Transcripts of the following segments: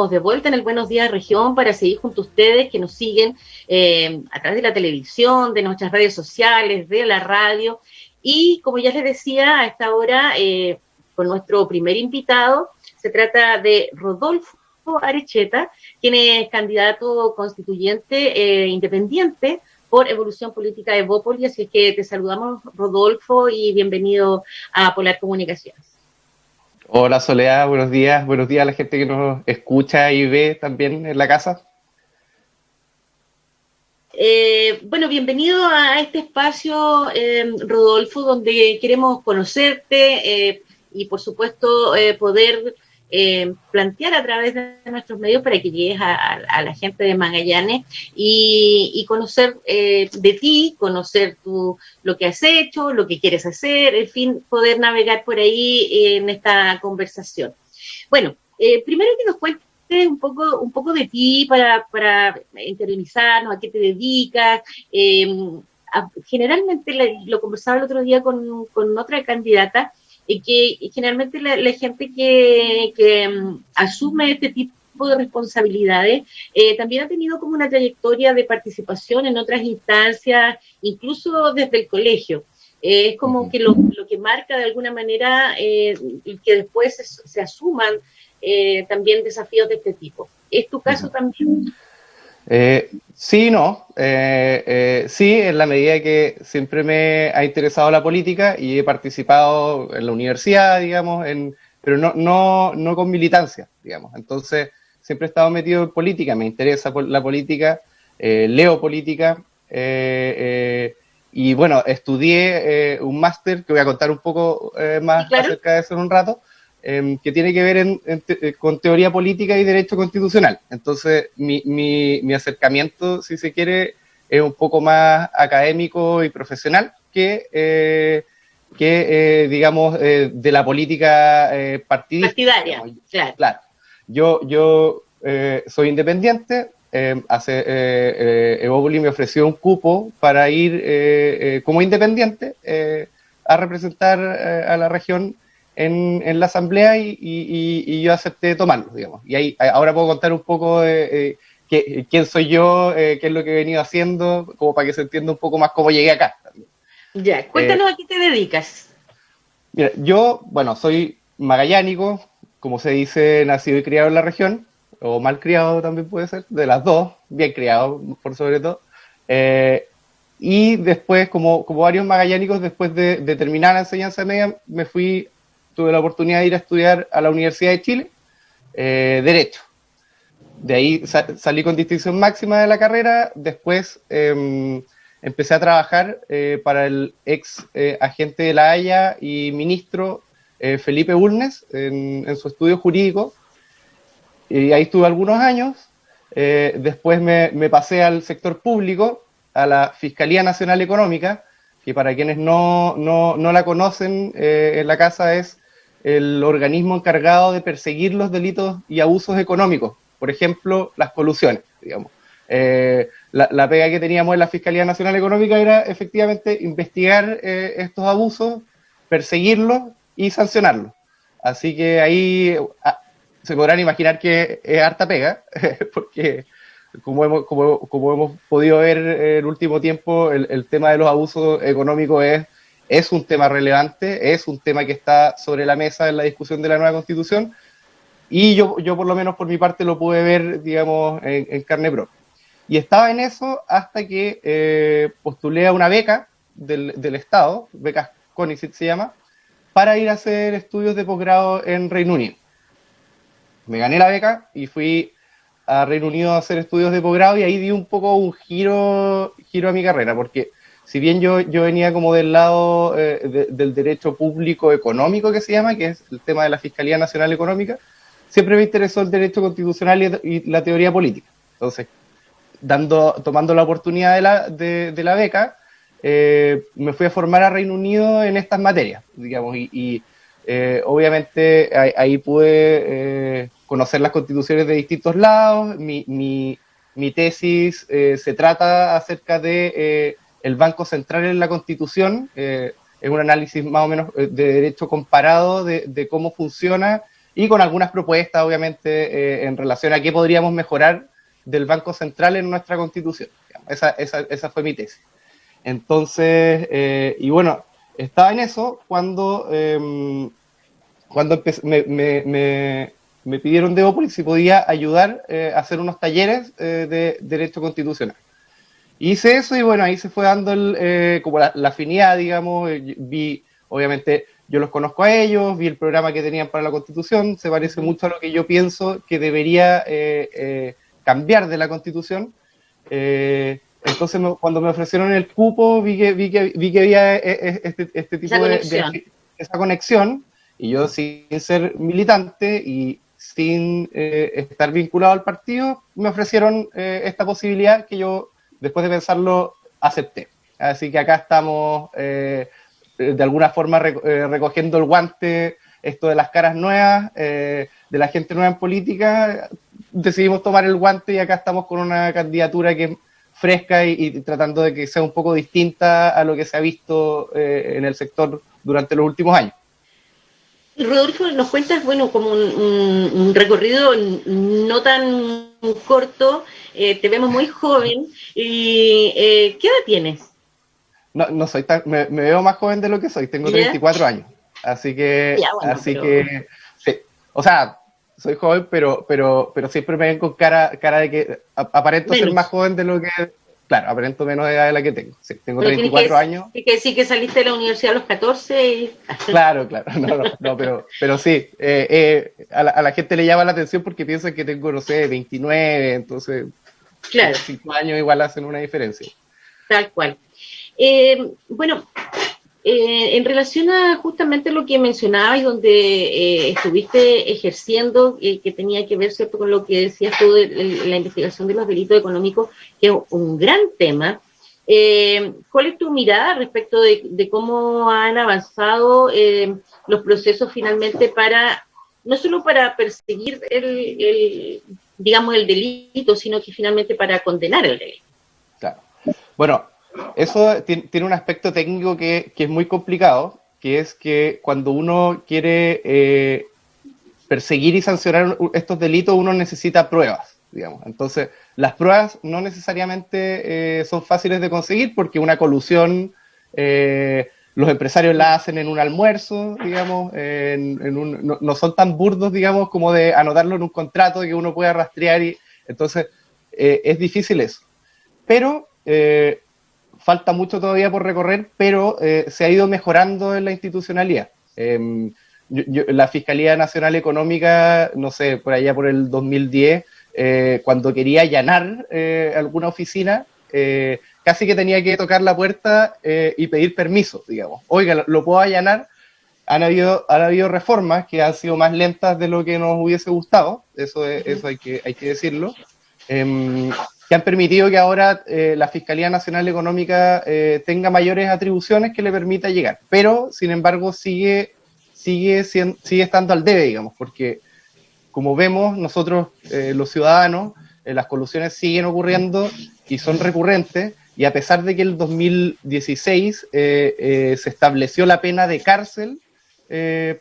estamos de vuelta en el Buenos Días Región para seguir junto a ustedes que nos siguen a través de la televisión, de nuestras redes sociales, de la radio. Y como ya les decía, a esta hora, con nuestro primer invitado, se trata de Rodolfo Areceta, quien es candidato constituyente independiente por Evolución Política de Evópolis. Así es que te saludamos, Rodolfo, y bienvenido a Polar Comunicaciones. Hola Soledad, buenos días a la gente que nos escucha y ve también en la casa. Bueno, bienvenido a este espacio, Rodolfo, donde queremos conocerte y por supuesto poder plantear a través de nuestros medios para que llegues a la gente de Magallanes y conocer de ti, conocer lo que has hecho, lo que quieres hacer, en fin, poder navegar por ahí en esta conversación. Bueno, primero que nos cuentes un poco de ti para interiorizarnos, a qué te dedicas. Generalmente lo conversaba el otro día con otra candidata, que generalmente la gente que asume este tipo de responsabilidades también ha tenido como una trayectoria de participación en otras instancias, incluso desde el colegio. Es como que lo que marca de alguna manera que después se asuman también desafíos de este tipo. ¿Es tu caso también? Sí, no. Sí, en la medida que siempre me ha interesado la política y he participado en la universidad, digamos, pero no con militancia, digamos. Entonces, siempre he estado metido en política, me interesa la política, leo política, y bueno, estudié un máster, que voy a contar un poco más, ¿sí, claro?, acerca de eso en un rato, que tiene que ver con teoría política y derecho constitucional. Entonces, mi acercamiento, si se quiere, es un poco más académico y profesional que digamos, de la política partidista. Partidaria, digamos. Claro. Yo soy independiente. Evópolis me ofreció un cupo para ir como independiente a representar a la región en la asamblea y yo acepté tomarlo, digamos. Y ahí ahora puedo contar un poco de quién soy yo, qué es lo que he venido haciendo, como para que se entienda un poco más cómo llegué acá. Ya, cuéntanos a qué te dedicas. Mira, yo, bueno, soy magallánico, como se dice, nacido y criado en la región, o mal criado también puede ser, de las dos, bien criado por sobre todo. Y después, como varios magallánicos, después de terminar la enseñanza media, tuve la oportunidad de ir a estudiar a la Universidad de Chile, Derecho. De ahí salí con distinción máxima de la carrera. Después empecé a trabajar para el ex agente de La Haya y ministro Felipe Bulnes en su estudio jurídico. Y ahí estuve algunos años. Después me pasé al sector público, a la Fiscalía Nacional Económica, que para quienes no la conocen, en la casa es el organismo encargado de perseguir los delitos y abusos económicos, por ejemplo, las colusiones, digamos. La pega que teníamos en la Fiscalía Nacional Económica era efectivamente investigar estos abusos, perseguirlos y sancionarlos. Así que ahí se podrán imaginar que es harta pega, porque como hemos podido ver en el último tiempo, el tema de los abusos económicos es un tema relevante, es un tema que está sobre la mesa en la discusión de la nueva Constitución, y yo por lo menos por mi parte lo pude ver, digamos, en carne propia. Y estaba en eso hasta que postulé a una beca del Estado, becas CONICET se llama, para ir a hacer estudios de posgrado en Reino Unido. Me gané la beca y fui a Reino Unido a hacer estudios de posgrado, y ahí di un poco un giro a mi carrera, porque si bien yo venía como del lado del derecho público económico, que se llama, que es el tema de la Fiscalía Nacional Económica, siempre me interesó el derecho constitucional y la teoría política. Entonces, tomando la oportunidad de la beca, me fui a formar a Reino Unido en estas materias, digamos, y obviamente ahí pude conocer las constituciones de distintos lados. Mi tesis se trata acerca de el Banco Central en la Constitución. Es un análisis más o menos de derecho comparado de cómo funciona y con algunas propuestas, obviamente, en relación a qué podríamos mejorar del Banco Central en nuestra Constitución. Esa fue mi tesis. Entonces, y bueno, estaba en eso cuando me pidieron de Opel si podía ayudar a hacer unos talleres de Derecho Constitucional. Hice eso y bueno, ahí se fue dando como la afinidad, digamos, vi, obviamente, yo los conozco a ellos, vi el programa que tenían para la Constitución, se parece mucho a lo que yo pienso que debería cambiar de la Constitución. Entonces, cuando me ofrecieron el cupo, vi que había este tipo de esa conexión, y yo sin ser militante y sin estar vinculado al partido, me ofrecieron esta posibilidad que yo, después de pensarlo, acepté. Así que acá estamos de alguna forma recogiendo el guante, esto de las caras nuevas, de la gente nueva en política. Decidimos tomar el guante y acá estamos con una candidatura que es fresca y tratando de que sea un poco distinta a lo que se ha visto en el sector durante los últimos años. Rodolfo, nos cuentas, bueno, como un recorrido no tan corto, te vemos muy joven, y ¿qué edad tienes? No soy tan, me veo más joven de lo que soy, tengo 34 años, así que, que, sí, o sea, soy joven, pero siempre me ven con cara de que aparento ser más joven de lo que, claro, aparento menos de edad de la que tengo. Sí, tengo 34 años. Hay que decir que saliste de la universidad a los 14 y... Claro, no, pero sí, a la gente le llama la atención porque piensan que tengo, no sé, 29, entonces, claro, 5 años igual hacen una diferencia. Tal cual. Bueno, en relación a justamente lo que mencionabas, donde estuviste ejerciendo, que tenía que ver, ¿cierto?, con lo que decías tú de la investigación de los delitos económicos, que es un gran tema. ¿Cuál es tu mirada respecto de cómo han avanzado los procesos finalmente para, no solo para perseguir digamos, el delito, sino que finalmente para condenar el delito? Claro. Bueno, eso tiene un aspecto técnico que es muy complicado, que es que cuando uno quiere perseguir y sancionar estos delitos, uno necesita pruebas, digamos. Entonces, las pruebas no necesariamente son fáciles de conseguir porque una colusión, los empresarios la hacen en un almuerzo, digamos, no son tan burdos, digamos, como de anotarlo en un contrato que uno pueda rastrear, y entonces es difícil eso. Pero falta mucho todavía por recorrer, pero se ha ido mejorando en la institucionalidad. La Fiscalía Nacional Económica, no sé, por allá por el 2010, cuando quería allanar alguna oficina, casi que tenía que tocar la puerta y pedir permiso, digamos. Oiga, ¿lo puedo allanar? Han habido reformas que han sido más lentas de lo que nos hubiese gustado, eso hay que decirlo, que han permitido que ahora la Fiscalía Nacional Económica tenga mayores atribuciones que le permita llegar, pero sin embargo sigue estando al debe, digamos, porque como vemos nosotros los ciudadanos, las colusiones siguen ocurriendo y son recurrentes, y a pesar de que el 2016 se estableció la pena de cárcel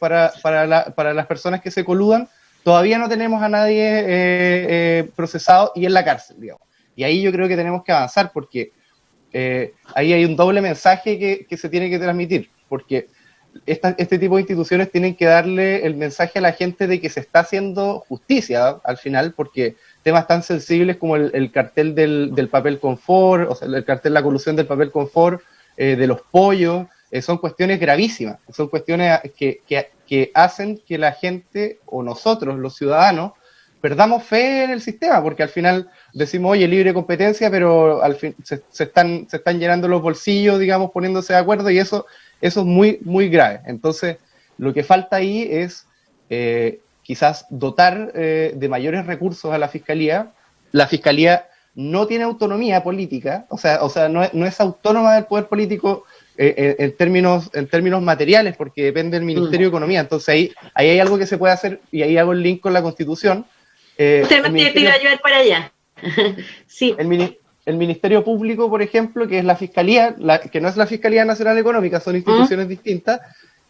para las personas que se coludan, todavía no tenemos a nadie procesado y en la cárcel, digamos. Y ahí yo creo que tenemos que avanzar porque ahí hay un doble mensaje que se tiene que transmitir, porque este tipo de instituciones tienen que darle el mensaje a la gente de que se está haciendo justicia al final, porque temas tan sensibles como el cartel del papel confort, o sea, el cartel de la colusión del papel confort, de los pollos, son cuestiones gravísimas, son cuestiones que hacen que la gente o nosotros, los ciudadanos, perdamos fe en el sistema, porque al final decimos, oye, libre competencia, pero al fin se están llenando los bolsillos, digamos, poniéndose de acuerdo, y eso es muy, muy grave. Entonces, lo que falta ahí es quizás dotar de mayores recursos a la Fiscalía. La Fiscalía no tiene autonomía política, o sea no es autónoma del poder político en términos materiales, porque depende del Ministerio de Economía. Entonces ahí hay algo que se puede hacer, y ahí hago el link con la Constitución. Te iba a llevar para allá. Sí. El Ministerio Público, por ejemplo, que es la Fiscalía, que no es la Fiscalía Nacional Económica, son instituciones distintas,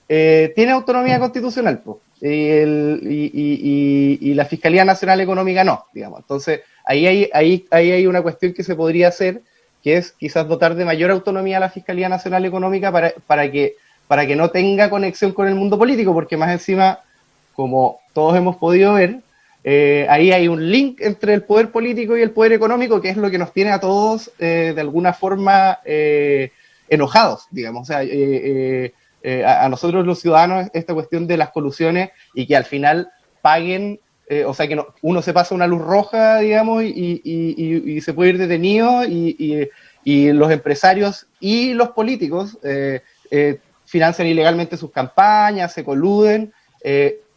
tiene autonomía constitucional, pues, y la Fiscalía Nacional Económica no, digamos. Entonces, ahí hay una cuestión que se podría hacer, que es quizás dotar de mayor autonomía a la Fiscalía Nacional Económica para que no tenga conexión con el mundo político, porque más encima, como todos hemos podido ver, ahí hay un link entre el poder político y el poder económico, que es lo que nos tiene a todos de alguna forma enojados, digamos. O sea, a nosotros los ciudadanos esta cuestión de las colusiones y que al final paguen, o sea, que uno se pasa una luz roja, digamos, y se puede ir detenido y los empresarios y los políticos financian ilegalmente sus campañas, se coluden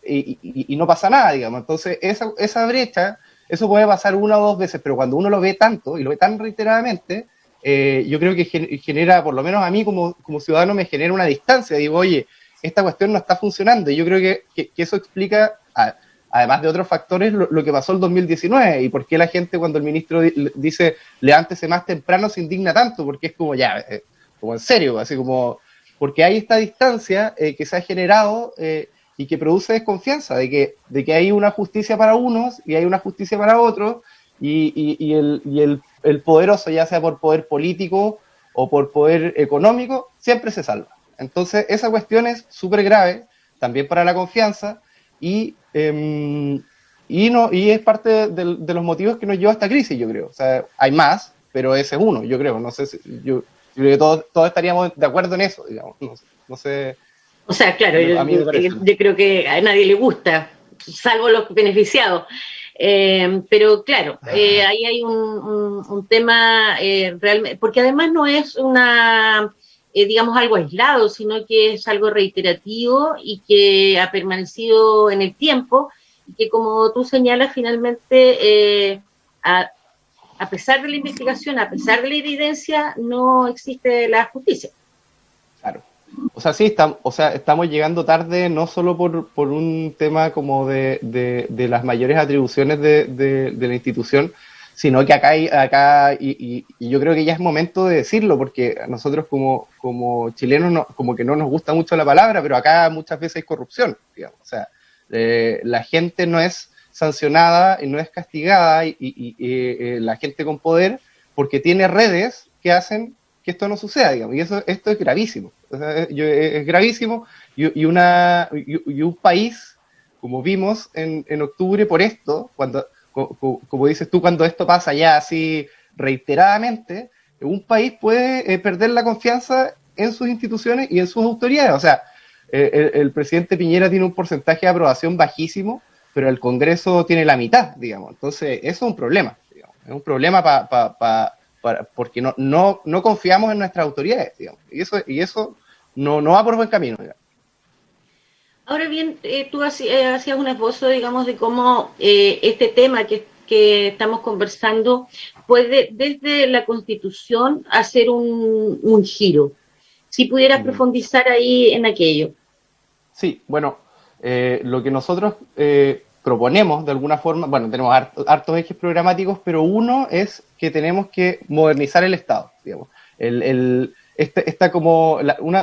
y no pasa nada, digamos. Entonces, esa brecha, eso puede pasar una o dos veces, pero cuando uno lo ve tanto y lo ve tan reiteradamente, yo creo que genera, por lo menos a mí como ciudadano, me genera una distancia. Digo, oye, esta cuestión no está funcionando. Y yo creo que eso explica, además de otros factores, lo que pasó el 2019 y por qué la gente, cuando el ministro dice levántese más temprano, se indigna tanto, porque es como ya, como en serio, así como, porque hay esta distancia que se ha generado y que produce desconfianza de que hay una justicia para unos y hay una justicia para otros. Y el poderoso, ya sea por poder político o por poder económico, siempre se salva. Entonces, esa cuestión es súper grave, también para la confianza, y es parte de los motivos que nos lleva a esta crisis, yo creo. O sea, hay más, pero ese es uno, yo creo. No sé si, yo creo que todos estaríamos de acuerdo en eso, digamos. No sé. O sea, claro, A mí me parece. yo creo que a nadie le gusta, salvo los beneficiados. Pero claro, ahí hay un tema realmente, porque además no es digamos, algo aislado, sino que es algo reiterativo y que ha permanecido en el tiempo y que, como tú señalas, finalmente, a pesar de la investigación, a pesar de la evidencia, no existe la justicia. Claro. O sea, sí, estamos llegando tarde no solo por un tema como de las mayores atribuciones de la institución, sino que y yo creo que ya es momento de decirlo, porque a nosotros como chilenos como que no nos gusta mucho la palabra, pero acá muchas veces hay corrupción, digamos. O sea, la gente no es sancionada y no es castigada y la gente con poder porque tiene redes que hacen que esto no suceda, digamos, y esto es gravísimo. O sea, es gravísimo y un país, como vimos en octubre, por esto, como dices tú, cuando esto pasa ya así reiteradamente, un país puede perder la confianza en sus instituciones y en sus autoridades. O sea, el presidente Piñera tiene un porcentaje de aprobación bajísimo, pero el Congreso tiene la mitad, digamos. Entonces, eso es un problema, digamos. Es un problema porque no confiamos en nuestras autoridades, digamos. Y eso no va por buen camino, digamos. Ahora bien, tú hacías un esbozo, digamos, de cómo este tema que estamos conversando puede, desde la Constitución, hacer un giro. Si pudieras profundizar ahí en aquello. Sí, bueno, lo que nosotros proponemos de alguna forma, bueno, tenemos hartos ejes programáticos, pero uno es que tenemos que modernizar el Estado, digamos.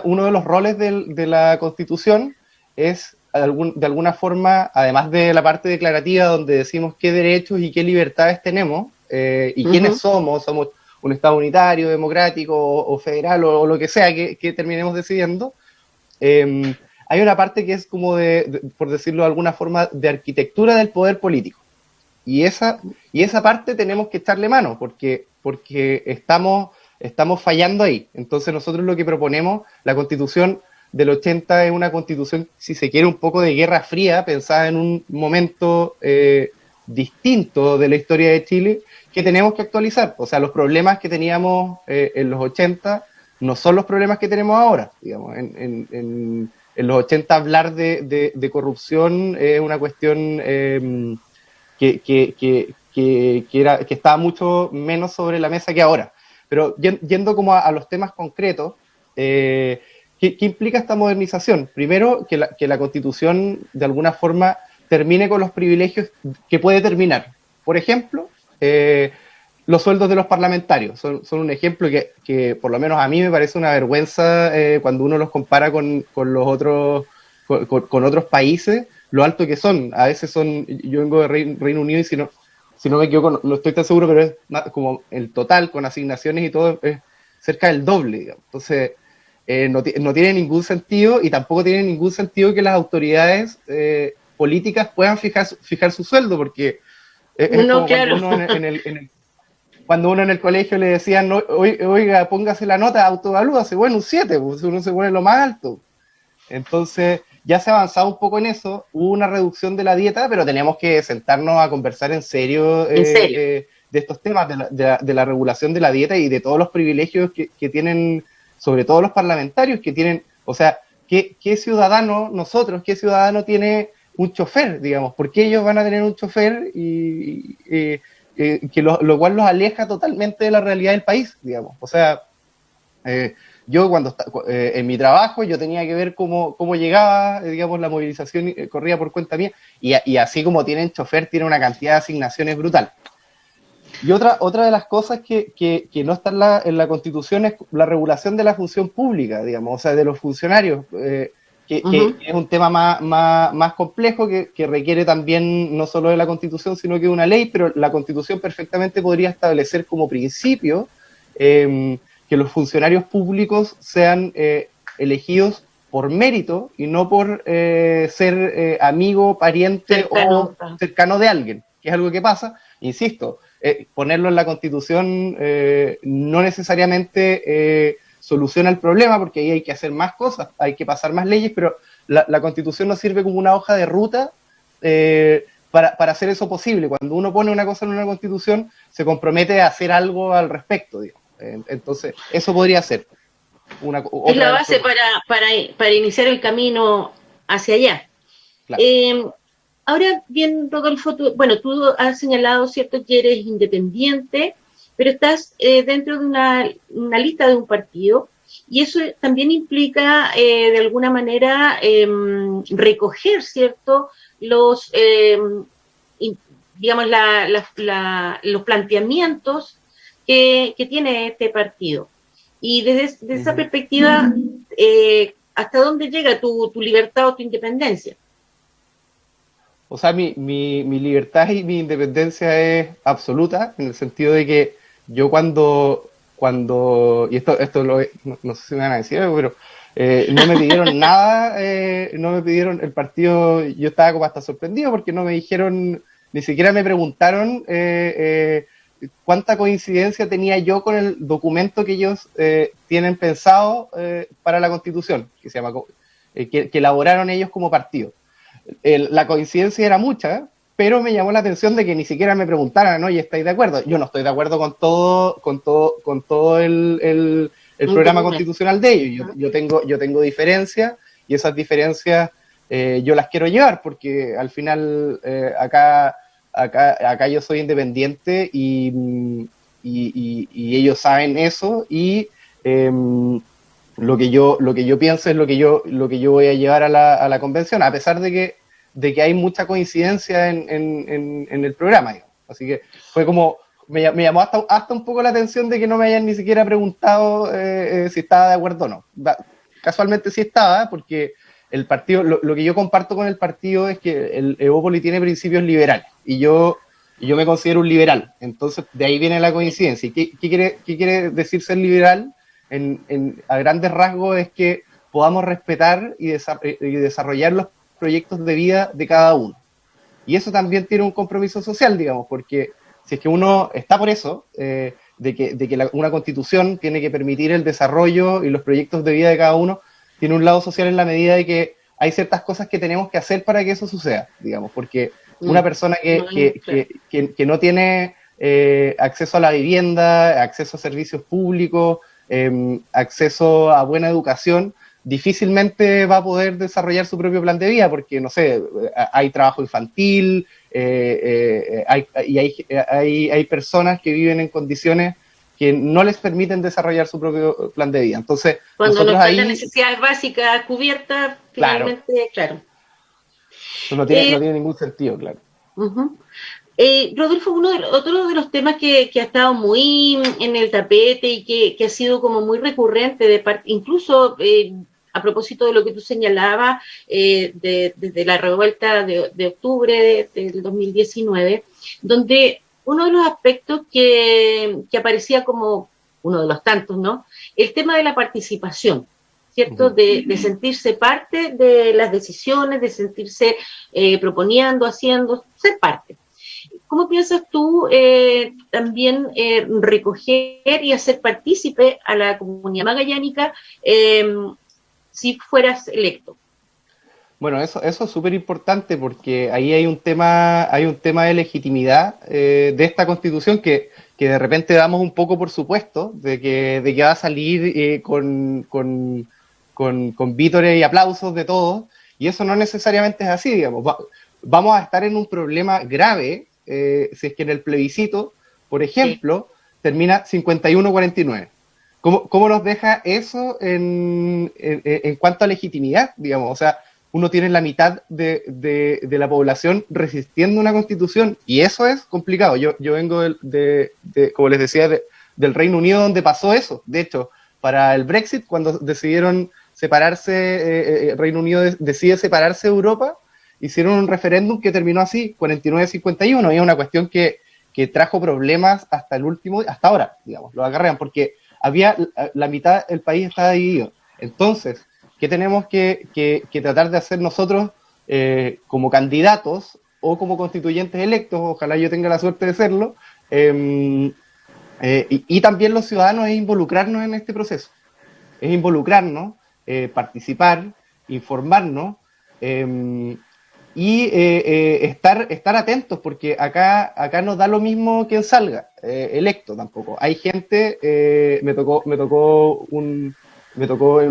Uno de los roles de la Constitución es de alguna forma, además de la parte declarativa donde decimos qué derechos y qué libertades tenemos y quiénes somos un Estado unitario, democrático o federal o lo que sea que terminemos decidiendo, hay una parte que es como por decirlo de alguna forma, de arquitectura del poder político. Y esa parte tenemos que echarle mano porque estamos fallando ahí. Entonces nosotros lo que proponemos, la Constitución del 80 es una constitución, si se quiere, un poco de guerra fría, pensada en un momento distinto de la historia de Chile, que tenemos que actualizar. O sea, los problemas que teníamos en los 80 no son los problemas que tenemos ahora. Digamos, en los 80 hablar de corrupción es una cuestión que estaba mucho menos sobre la mesa que ahora. Pero yendo como a los temas concretos, ¿qué implica esta modernización? Primero, que la Constitución, de alguna forma, termine con los privilegios que puede terminar. Por ejemplo, los sueldos de los parlamentarios. Son un ejemplo que por lo menos a mí me parece una vergüenza cuando uno los compara con los otros, con otros países, lo alto que son. A veces son, yo vengo de Reino Unido y si no me equivoco, no estoy tan seguro, pero es como el total con asignaciones y todo es cerca del doble, digamos. Entonces, no tiene ningún sentido, y tampoco tiene ningún sentido que las autoridades políticas puedan fijar su sueldo, porque es No, como claro. cuando uno cuando uno en el colegio le decían, no, oiga, póngase la nota, autoevalúase, bueno, un 7, pues uno se pone lo más alto. Entonces, ya se ha avanzado un poco en eso, hubo una reducción de la dieta, pero tenemos que sentarnos a conversar en serio, En serio. de estos temas, de la regulación de la dieta y de todos los privilegios que tienen, sobre todo los parlamentarios que tienen, o sea, ¿qué ciudadano, nosotros, qué ciudadano tiene un chofer, digamos? ¿Por qué ellos van a tener un chofer que lo cual los aleja totalmente de la realidad del país, digamos? O sea, yo cuando en mi trabajo yo tenía que ver cómo llegaba, digamos, la movilización corría por cuenta mía, y así como tienen chofer, tiene una cantidad de asignaciones brutal. Y otra de las cosas que no está en la Constitución es la regulación de la función pública, digamos, o sea, de los funcionarios, que es un tema más complejo, que requiere también no solo de la Constitución, sino que de una ley, pero la Constitución perfectamente podría establecer como principio que los funcionarios públicos sean elegidos por mérito y no por ser amigo, pariente o cercano de alguien, que es algo que pasa, insisto, ponerlo en la Constitución no necesariamente soluciona el problema, porque ahí hay que hacer más cosas, hay que pasar más leyes, pero la Constitución nos sirve como una hoja de ruta para hacer eso posible. Cuando uno pone una cosa en una Constitución, se compromete a hacer algo al respecto, digamos. Entonces, eso podría ser es la base para iniciar el camino hacia allá. Claro. Ahora bien, Rodolfo, tú has señalado, ¿cierto?, que eres independiente, pero estás dentro de una lista de un partido, y eso también implica, de alguna manera, recoger, ¿cierto?, los, digamos, los planteamientos que tiene este partido. Y desde esa perspectiva, ¿hasta dónde llega tu libertad o tu independencia? O sea, mi libertad y mi independencia es absoluta, en el sentido de que yo y esto no sé si me van a decir algo, pero no me pidieron nada, no me pidieron el partido, yo estaba como hasta sorprendido porque no me dijeron, ni siquiera me preguntaron cuánta coincidencia tenía yo con el documento que ellos tienen pensado para la Constitución, que se llama que elaboraron ellos como partido. La coincidencia era mucha, pero me llamó la atención de que ni siquiera me preguntaran, oye, ¿estáis de acuerdo? Yo no estoy de acuerdo con todo el programa constitucional de ellos. Yo tengo diferencias, y esas diferencias yo las quiero llevar, porque al final acá yo soy independiente y ellos saben eso, y lo que yo pienso es lo que yo voy a llevar a la convención, a pesar de que hay mucha coincidencia en el programa, digamos. Así que fue como, me llamó hasta un poco la atención de que no me hayan ni siquiera preguntado si estaba de acuerdo o no. Casualmente sí estaba, porque el partido, lo que yo comparto con el partido es que el Evópoli tiene principios liberales, y yo me considero un liberal. Entonces de ahí viene la coincidencia. ¿Y qué quiere decir ser liberal? A grandes rasgos es que podamos respetar y desarrollar los proyectos de vida de cada uno. Y eso también tiene un compromiso social, digamos, porque si es que uno está por eso, de que una constitución tiene que permitir el desarrollo y los proyectos de vida de cada uno, tiene un lado social en la medida de que hay ciertas cosas que tenemos que hacer para que eso suceda, digamos, porque una persona que no tiene acceso a la vivienda, acceso a servicios públicos, acceso a buena educación, difícilmente va a poder desarrollar su propio plan de vida, porque, no sé, hay trabajo infantil, hay personas que viven en condiciones que no les permiten desarrollar su propio plan de vida. Entonces, cuando nosotros no están las necesidades básicas cubiertas, finalmente, claro. Eso no tiene ningún sentido, claro. Rodolfo, otro de los temas que ha estado muy en el tapete y que ha sido como muy recurrente, incluso a propósito de lo que tú señalabas, desde la revuelta de octubre del 2019, donde uno de los aspectos que aparecía como uno de los tantos, ¿no? El tema de la participación. ¿Cierto? De sentirse parte de las decisiones, de sentirse proponiendo, haciendo, ser parte. ¿Cómo piensas tú también recoger y hacer partícipe a la comunidad magallánica si fueras electo? Bueno, eso es súper importante porque ahí hay un tema de legitimidad de esta constitución que de repente damos un poco por supuesto de que va a salir con vítores y aplausos de todos, y eso no necesariamente es así, digamos. Vamos a estar en un problema grave si es que en el plebiscito, por ejemplo, termina 51-49. ¿Cómo nos deja eso en cuanto a legitimidad, digamos? O sea, uno tiene la mitad de la población resistiendo una constitución, y eso es complicado. Yo vengo como les decía, del Reino Unido, donde pasó eso. De hecho, para el Brexit, cuando decidieron separarse, Reino Unido decide separarse de Europa, hicieron un referéndum que terminó así, 49-51, y es una cuestión que trajo problemas hasta ahora, digamos, lo acarrean, porque había la mitad del país estaba dividido. Entonces, ¿qué tenemos que tratar de hacer nosotros como candidatos o como constituyentes electos? Ojalá yo tenga la suerte de serlo. Y también los ciudadanos, es involucrarnos en este proceso. Es involucrarnos, participar, informarnos y estar atentos, porque acá nos da lo mismo quien salga electo tampoco. Hay gente, me tocó en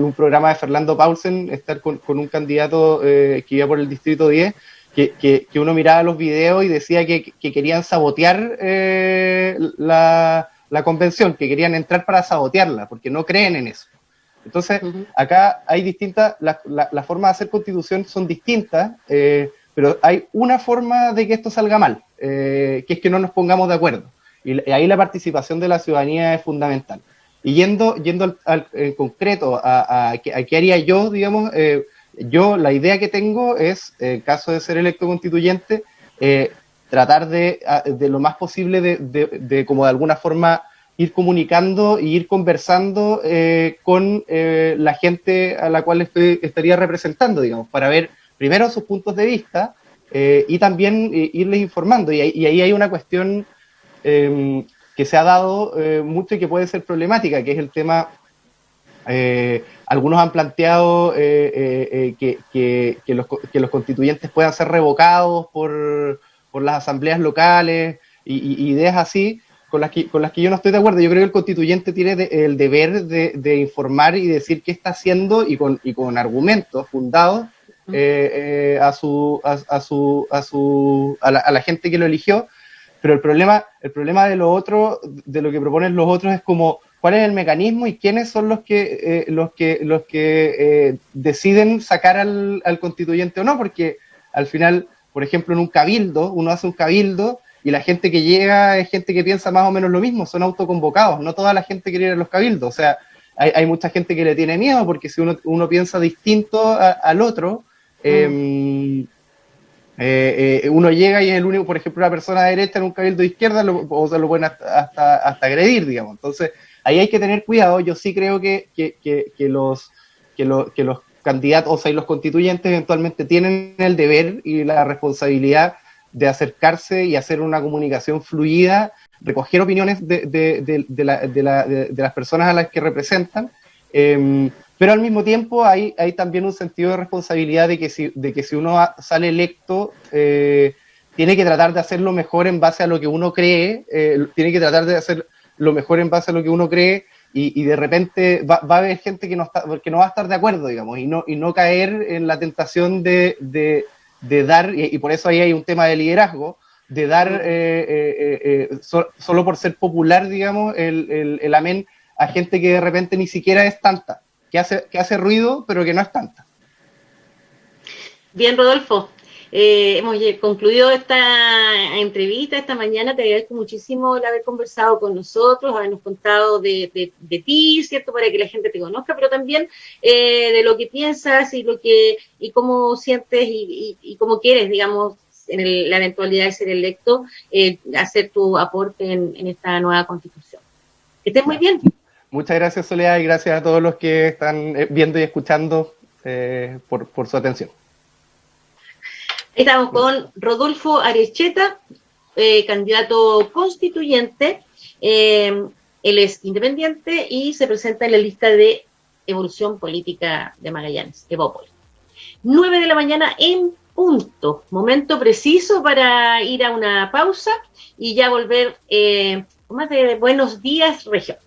un programa de Fernando Paulsen estar con un candidato que iba por el distrito 10, que uno miraba los videos y decía que querían sabotear la convención, que querían entrar para sabotearla, porque no creen en eso. Entonces, acá hay distintas, las formas de hacer constitución son distintas, pero hay una forma de que esto salga mal, que es que no nos pongamos de acuerdo. Y ahí la participación de la ciudadanía es fundamental. Y yendo en concreto a qué haría yo, digamos, yo la idea que tengo es, en caso de ser electo constituyente, tratar de lo más posible de como de alguna forma ir comunicando y ir conversando con la gente a la cual estaría representando, digamos, para ver primero sus puntos de vista y también irles informando. Y ahí hay una cuestión que se ha dado mucho y que puede ser problemática, que es el tema, algunos han planteado que los constituyentes puedan ser revocados por las asambleas locales y ideas así, con las que yo no estoy de acuerdo. Yo creo que el constituyente tiene el deber de informar y decir qué está haciendo y con argumentos fundados a la gente que lo eligió. Pero el problema de lo otro, de lo que proponen los otros, es como cuál es el mecanismo y quiénes son los que deciden sacar al constituyente o no, porque al final, por ejemplo, en un cabildo, uno hace un cabildo y la gente que llega es gente que piensa más o menos lo mismo, son autoconvocados, no toda la gente quiere ir a los cabildos. O sea, hay mucha gente que le tiene miedo porque si uno piensa distinto al otro, uno llega y es el único, por ejemplo, una persona de derecha en un cabildo de izquierda, o se lo pueden hasta agredir, digamos. Entonces, ahí hay que tener cuidado. Yo sí creo que los candidatos, o sea, y los constituyentes eventualmente tienen el deber y la responsabilidad de acercarse y hacer una comunicación fluida, recoger opiniones de las personas a las que representan, pero al mismo tiempo hay también un sentido de responsabilidad de que si uno sale electo, tiene que tratar de hacerlo mejor en base a lo que uno cree, tiene que tratar de hacer lo mejor en base a lo que uno cree, y de repente va a haber gente que no va a estar de acuerdo, digamos, y no caer en la tentación de dar, y por eso ahí hay un tema de liderazgo, de dar solo por ser popular, digamos, el amén a gente que de repente ni siquiera es tanta, que hace ruido, pero que no es tanta. Bien, Rodolfo. hemos concluido esta entrevista esta mañana. Te agradezco muchísimo el haber conversado con nosotros, habernos contado de ti, ¿cierto? Para que la gente te conozca, pero también de lo que piensas y cómo sientes y cómo quieres, digamos, la eventualidad de ser electo, hacer tu aporte en esta nueva constitución. Que estés muy bien. Muchas gracias, Soledad, y gracias a todos los que están viendo y escuchando por su atención. Estamos con Rodolfo Arechieta, candidato constituyente. Él es independiente y se presenta en la lista de Evolución Política de Magallanes, Evópolis. 9 de la mañana en punto. Momento preciso para ir a una pausa y ya volver con más de Buenos Días, Región.